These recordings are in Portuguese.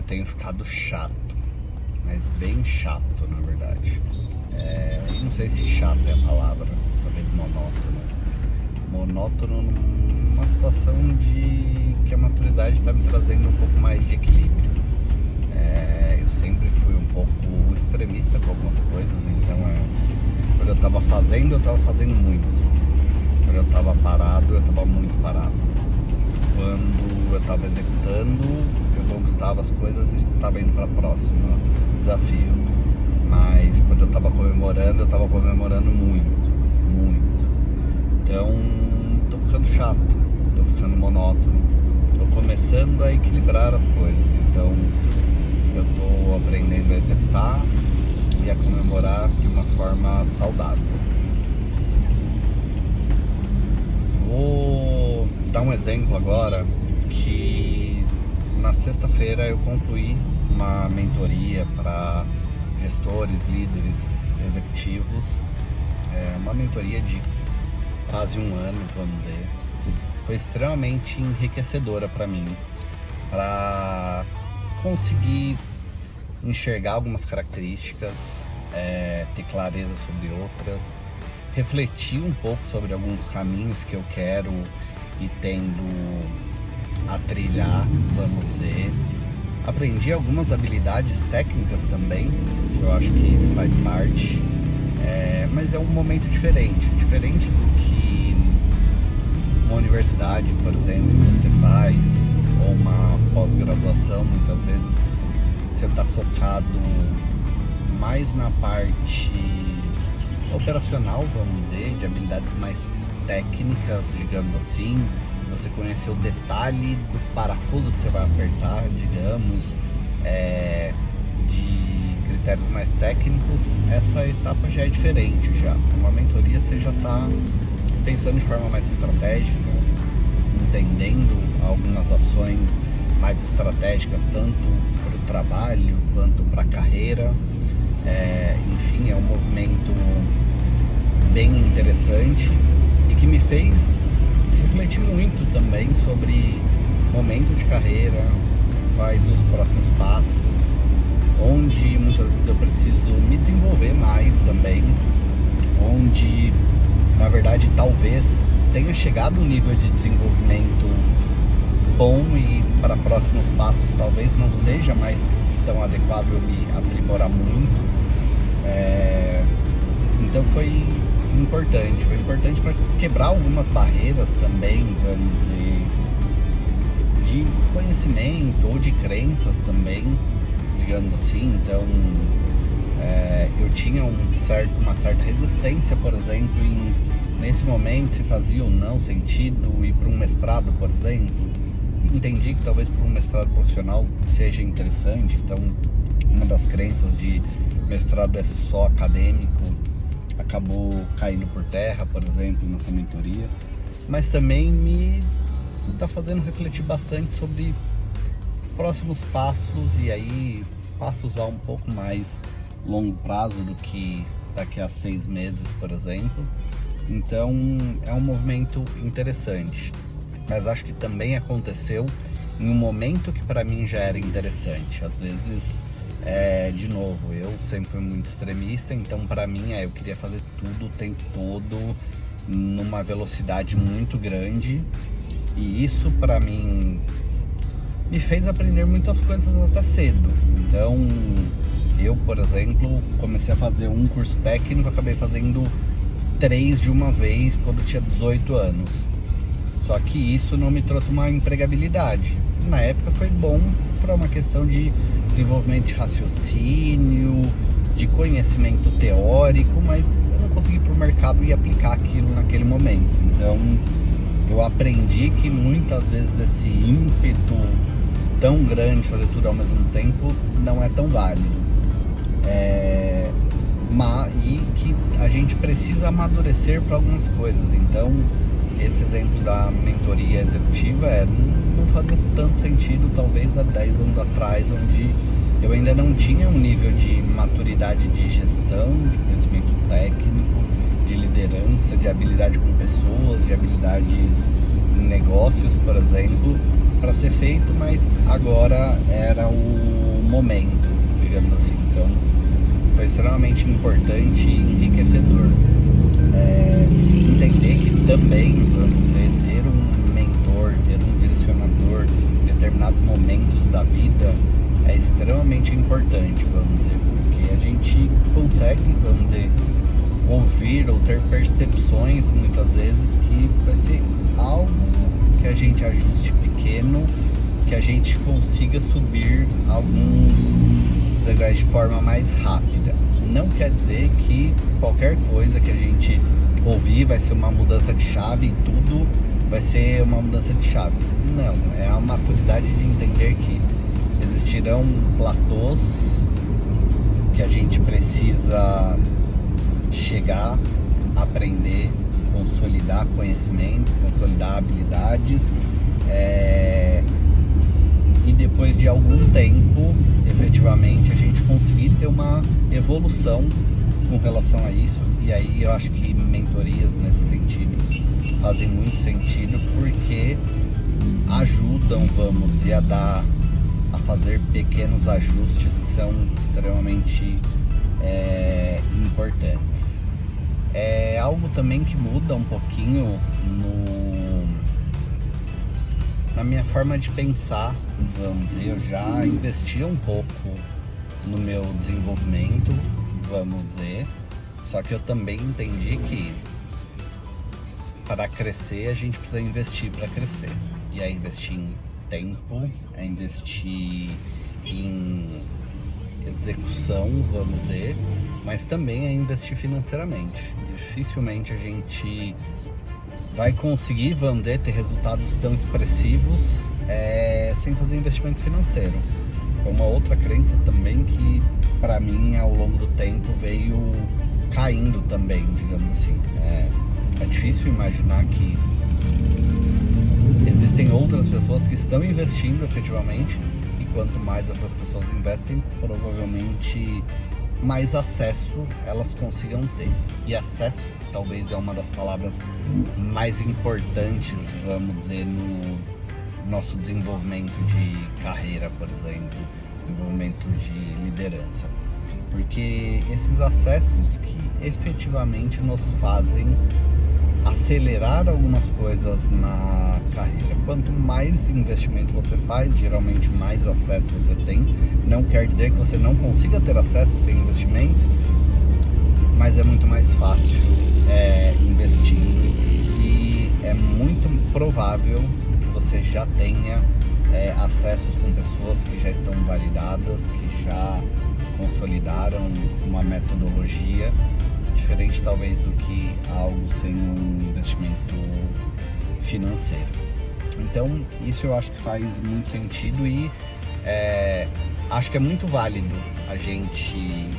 tenho ficado chato, mas bem chato, na verdade. Não sei se chato é a palavra, talvez monótono. Monótono numa situação de que a maturidade está me trazendo um pouco mais de equilíbrio. Eu sempre fui um pouco extremista com algumas coisas, então quando eu estava fazendo muito. Quando eu estava parado, eu estava muito parado. Quando eu estava executando, eu conquistava as coisas e estava indo para o próximo desafio. Mas quando eu estava comemorando muito, muito. Então, tô ficando chato, tô ficando monótono, tô começando a equilibrar as coisas. Então, eu tô aprendendo a executar e a comemorar de uma forma saudável. Vou dar um exemplo agora que na sexta-feira eu concluí uma mentoria para gestores, líderes, executivos, uma mentoria de quase um ano, vamos dizer. Foi extremamente enriquecedora para mim, para conseguir enxergar algumas características, ter clareza sobre outras, refletir um pouco sobre alguns caminhos que eu quero e tendo a trilhar, vamos dizer. Aprendi algumas habilidades técnicas também, que eu acho que faz parte, mas é um momento diferente do que uma universidade, por exemplo, você faz, ou uma pós-graduação. Muitas vezes você está focado mais na parte operacional, vamos dizer, de habilidades mais técnicas, digamos assim. Você conhecer o detalhe do parafuso que você vai apertar, digamos, de critérios mais técnicos. Essa etapa já é diferente já. Uma mentoria você já está pensando de forma mais estratégica, entendendo algumas ações mais estratégicas, tanto para o trabalho quanto para a carreira. Enfim, é um movimento bem interessante e que me fez refletir muito também sobre momento de carreira, quais os próximos passos, onde muitas vezes eu preciso me desenvolver mais também, onde na verdade talvez tenha chegado um nível de desenvolvimento bom e para próximos passos talvez não seja mais tão adequado eu me aprimorar muito. Então foi importante para quebrar algumas barreiras também, vamos dizer, de conhecimento ou de crenças também, digamos assim. Então eu tinha uma certa resistência, por exemplo, nesse momento se fazia ou não sentido ir para um mestrado, por exemplo. Entendi que talvez para um mestrado profissional seja interessante. Então uma das crenças de mestrado é só acadêmico acabou caindo por terra, por exemplo, nessa mentoria, mas também me está fazendo refletir bastante sobre próximos passos, e aí passos a um pouco mais longo prazo do que daqui a 6 meses, por exemplo. Então é um movimento interessante, mas acho que também aconteceu em um momento que para mim já era interessante. Às vezes, de novo, eu sempre fui muito extremista, então para mim eu queria fazer tudo o tempo todo numa velocidade muito grande, e isso para mim me fez aprender muitas coisas até cedo. Então eu, por exemplo, comecei a fazer um curso técnico, acabei fazendo 3 de uma vez quando eu tinha 18 anos. Só que isso não me trouxe uma empregabilidade. Na época foi bom para uma questão de desenvolvimento de raciocínio, de conhecimento teórico, mas eu não consegui ir para o mercado e aplicar aquilo naquele momento. Então eu aprendi que muitas vezes esse ímpeto tão grande de fazer tudo ao mesmo tempo não é tão válido. E que a gente precisa amadurecer para algumas coisas. Então esse exemplo da mentoria executiva não fazia tanto sentido talvez há 10 anos atrás, onde eu ainda não tinha um nível de maturidade de gestão, de conhecimento técnico, de liderança, de habilidade com pessoas, de habilidades em negócios, por exemplo, para ser feito, mas agora era o momento, digamos assim. Então, foi extremamente importante e enriquecedor. Entender que também, vamos dizer, ter um mentor, ter um direcionador em determinados momentos da vida é extremamente importante, vamos dizer, porque a gente consegue, vamos dizer, ouvir ou ter percepções muitas vezes que vai ser algo que a gente ajuste pequeno, que a gente consiga subir alguns degraus de forma mais rápida. Não quer dizer que qualquer coisa que a gente ouvir vai ser uma mudança de chave e tudo vai ser uma mudança de chave. Não, é a maturidade de entender que existirão platôs que a gente precisa chegar, aprender, consolidar conhecimento, consolidar habilidades, e depois de algum tempo, efetivamente, a gente conseguir ter uma evolução com relação a isso. E aí eu acho que mentorias nesse sentido fazem muito sentido, porque ajudam, vamos dizer, a fazer pequenos ajustes que são extremamente importantes. É algo também que muda um pouquinho na minha forma de pensar, vamos dizer. Eu já investi um pouco no meu desenvolvimento, vamos dizer, só que eu também entendi que para crescer a gente precisa investir para crescer, e é investir em tempo, é investir em execução, vamos dizer, mas também é investir financeiramente. Dificilmente a gente vai conseguir, vamos dizer, ter resultados tão expressivos sem fazer investimento financeiro. Foi uma outra crença também que, para mim, ao longo do tempo veio caindo também, digamos assim. É difícil imaginar que existem outras pessoas que estão investindo efetivamente, e quanto mais essas pessoas investem, provavelmente mais acesso elas consigam ter. E acesso talvez é uma das palavras mais importantes, vamos dizer, no nosso desenvolvimento de carreira, por exemplo, desenvolvimento de liderança, porque esses acessos que efetivamente nos fazem acelerar algumas coisas na carreira. Quanto mais investimento você faz, geralmente mais acesso você tem. Não quer dizer que você não consiga ter acesso sem investimentos, mas é muito mais fácil investindo, e é muito provável que você já tenha acessos com pessoas que já estão validadas, que já consolidaram uma metodologia diferente talvez do que algo sem um investimento financeiro. Então isso eu acho que faz muito sentido, e acho que é muito válido a gente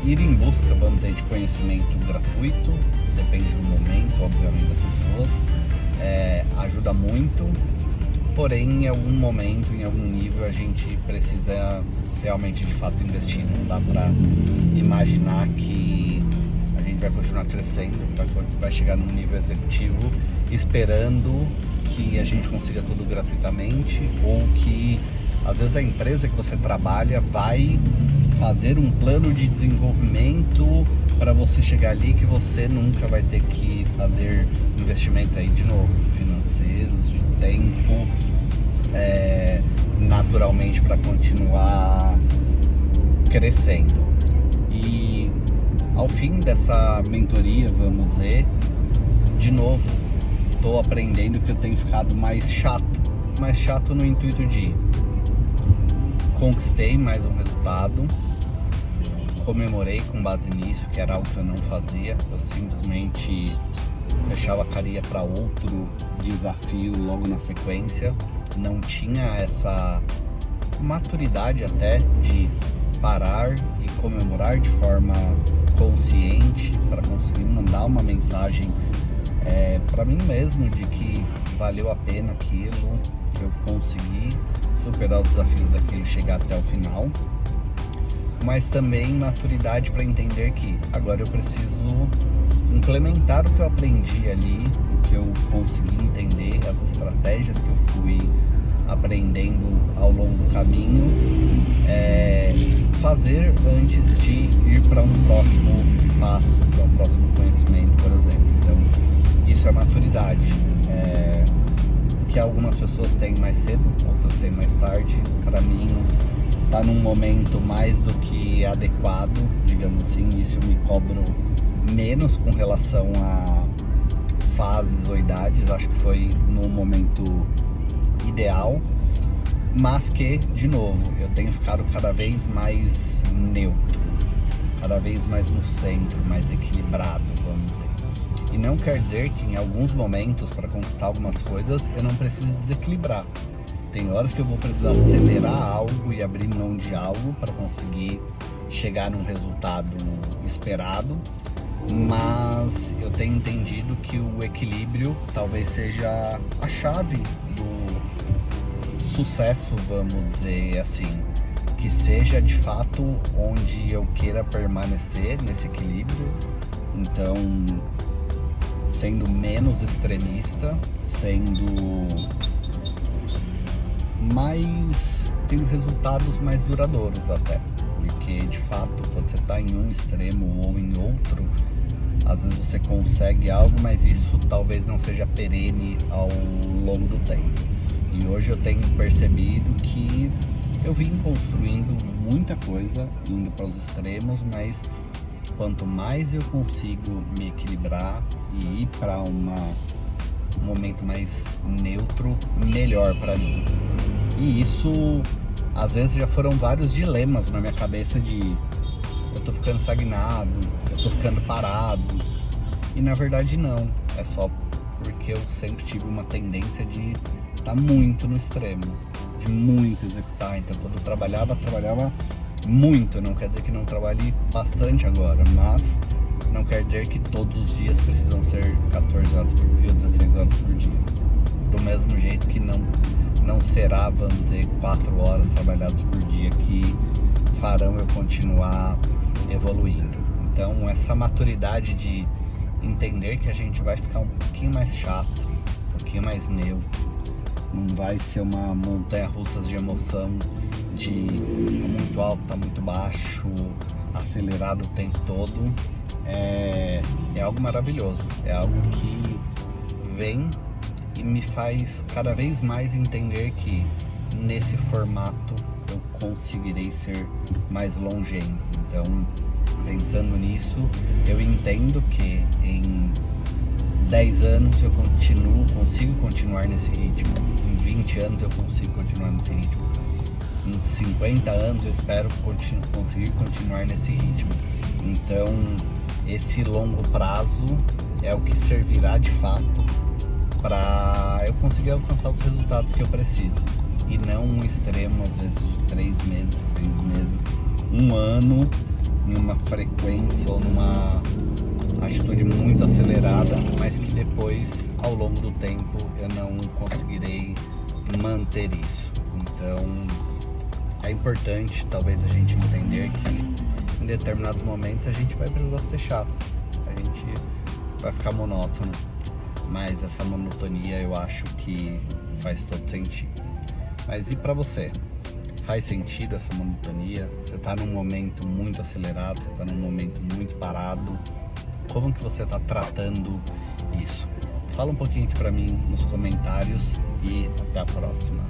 ir em busca, vamos dizer, de conhecimento gratuito. Depende do momento, obviamente, das pessoas, ajuda muito, porém em algum momento, em algum nível, a gente precisa realmente de fato investir. Não dá para imaginar que a gente vai continuar crescendo, vai chegar num nível executivo esperando que a gente consiga tudo gratuitamente, ou que às vezes a empresa que você trabalha vai fazer um plano de desenvolvimento para você chegar ali, que você nunca vai ter que fazer investimento aí de novo, financeiros, de tempo, naturalmente, para continuar crescendo. E ao fim dessa mentoria, vamos dizer, de novo, estou aprendendo que eu tenho ficado mais chato no intuito de conquistei mais um resultado, comemorei com base nisso, que era algo que eu não fazia. Eu simplesmente fechava a carinha para outro desafio logo na sequência. Não tinha essa maturidade até de parar e comemorar de forma consciente, para conseguir mandar uma mensagem para mim mesmo de que valeu a pena aquilo, que eu consegui superar os desafios daquilo, chegar até o final. Mas também maturidade para entender que agora eu preciso implementar o que eu aprendi ali, o que eu consegui entender, as estratégias que eu fui aprendendo ao longo do caminho, fazer antes de ir para um próximo passo, para um próximo conhecimento, por exemplo. Então, isso é maturidade, que algumas pessoas têm mais cedo, outras têm mais tarde. Para mim, está num momento mais do que adequado, digamos assim. Isso eu me cobro menos com relação a fases ou idades. Acho que foi no momento ideal, mas que, de novo, eu tenho ficado cada vez mais neutro, cada vez mais no centro, mais equilibrado, vamos dizer. E não quer dizer que em alguns momentos, para conquistar algumas coisas, eu não preciso desequilibrar. Tem horas que eu vou precisar acelerar algo e abrir mão de algo para conseguir chegar num resultado esperado, mas eu tenho entendido que o equilíbrio talvez seja a chave do sucesso, vamos dizer assim, que seja de fato onde eu queira permanecer nesse equilíbrio. Então, sendo menos extremista, tendo resultados mais duradouros até, porque de fato quando você está em um extremo ou em outro, às vezes você consegue algo, mas isso talvez não seja perene ao longo do tempo. E hoje eu tenho percebido que eu vim construindo muita coisa indo para os extremos, mas quanto mais eu consigo me equilibrar e ir para um momento mais neutro, melhor para mim. E isso, às vezes, já foram vários dilemas na minha cabeça de eu tô ficando estagnado, eu tô ficando parado. E na verdade não, é só porque eu sempre tive uma tendência de estar muito no extremo, de muito executar. Então quando eu trabalhava muito. Não quer dizer que não trabalhe bastante agora, mas não quer dizer que todos os dias precisam ser 14 horas por dia, 16 horas por dia. Do mesmo jeito que não será, vamos dizer, 4 horas trabalhadas por dia que farão eu continuar evoluindo. Então essa maturidade de entender que a gente vai ficar um pouquinho mais chato, um pouquinho mais neutro, não vai ser uma montanha russa de emoção, de tá muito alto, tá muito baixo, acelerado o tempo todo, é algo maravilhoso, é algo que vem e me faz cada vez mais entender que nesse formato eu conseguirei ser mais longevo. Então, pensando nisso, eu entendo que em 10 anos eu consigo continuar nesse ritmo, em 20 anos eu consigo continuar nesse ritmo, em 50 anos eu espero conseguir continuar nesse ritmo. Então esse longo prazo é o que servirá de fato para eu conseguir alcançar os resultados que eu preciso, e não um extremo, às vezes de 3 meses, 6 meses, 1 ano, numa frequência ou numa atitude muito acelerada, mas que depois, ao longo do tempo, eu não conseguirei manter isso. Então é importante talvez a gente entender que em determinados momentos a gente vai precisar ser chato, a gente vai ficar monótono, mas essa monotonia eu acho que faz todo sentido. Mas e pra você? Faz sentido essa monotonia? Você tá num momento muito acelerado, você tá num momento muito parado? Como que você tá tratando isso? Fala um pouquinho aqui pra mim nos comentários e até a próxima.